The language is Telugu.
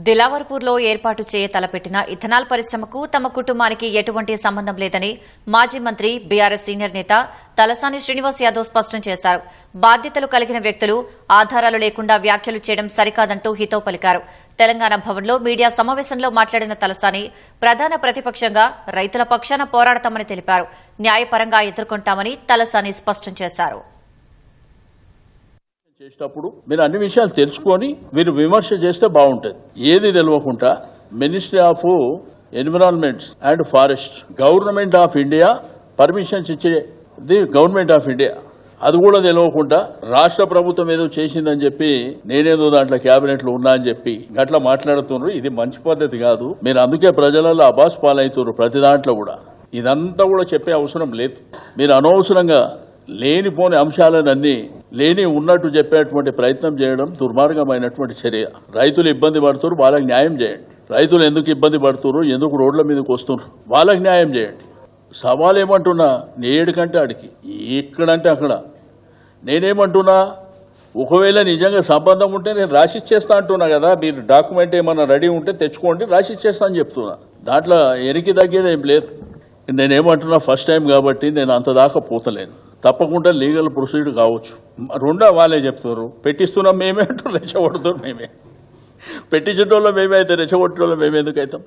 దిలావర్పూర్లో ఏర్పాటు చేయ తలపెట్టిన ఇథనాల్ పరిశ్రమకు తమ కుటుంబానికి ఎటువంటి సంబంధం లేదని మాజీ మంత్రి బీఆర్ఎస్ సీనియర్ నేత తలసాని శ్రీనివాస్ యాదవ్ స్పష్టం చేశారు. బాధ్యతలు కలిగిన వ్యక్తులు ఆధారాలు లేకుండా వ్యాఖ్యలు చేయడం సరికాదంటూ హితవు పలికారు. తెలంగాణ భవన్లో మీడియా సమావేశంలో మాట్లాడిన తలసాని ప్రధాన ప్రతిపక్షంగా రైతుల పక్షాన పోరాడతామని తెలిపారు. న్యాయపరంగా ఎదుర్కొంటామని తలసాని స్పష్టం చేశారు. చేసేటప్పుడు మీరు అన్ని విషయాలు తెలుసుకొని మీరు విమర్శ చేస్తే బాగుంటుంది. ఏది తెలియకుండా ministry of environment and forest, government of India permissions ఇచ్చేది గవర్నమెంట్ ఆఫ్ ఇండియా, అది కూడా తెలియకుండా రాష్ట్ర ప్రభుత్వం ఏదో చేసిందని చెప్పి నేనేదో దాంట్లో క్యాబినెట్ లో ఉన్నా అని చెప్పి గట్లా మాట్లాడుతున్నారు. ఇది మంచి పద్ధతి కాదు. మీరు అందుకే ప్రజలలో అబాస్ పాలవుతున్నారు ప్రతి దాంట్లో కూడా. ఇదంతా కూడా చెప్పే అవసరం లేదు. మీరు అనవసరంగా లేనిపోని అంశాలన్నీ లేని ఉన్నట్టు చెప్పేటువంటి ప్రయత్నం చేయడం దుర్మార్గమైనటువంటి చర్య. రైతులు ఇబ్బంది పడుతున్నారు, వాళ్ళకి న్యాయం చేయండి. రైతులు ఎందుకు ఇబ్బంది పడుతున్నారు, ఎందుకు రోడ్ల మీదకి వస్తున్నారు, వాళ్ళకి న్యాయం చేయండి. సవాల్ ఏమంటున్నా, నేడు కంటే ఆడికి ఎక్కడంటే అక్కడ. నేనేమంటున్నా, ఒకవేళ నిజంగా సంబంధం ఉంటే నేను రాసిచ్చేస్తా అంటున్నా కదా. మీరు డాక్యుమెంట్ ఏమన్నా రెడీ ఉంటే తెచ్చుకోండి, రాసిచ్చేస్తా అని చెప్తున్నా. దాంట్లో ఎనికి తగ్గేది ఏం లేదు. నేనేమంటున్నా, ఫస్ట్ టైం కాబట్టి నేను అంత దాకా పోతలేను. తప్పకుండా లీగల్ ప్రొసీడ్ కావచ్చు. రెండో వాళ్ళే చెప్తారు, పెట్టిస్తున్నాం మేమే అంటూ రెచ్చగొడుతున్నాం మేమే. పెట్టించడంలో మేమే అయితే రెచ్చగొట్టడంలో మేమే ఎందుకు అవుతాం?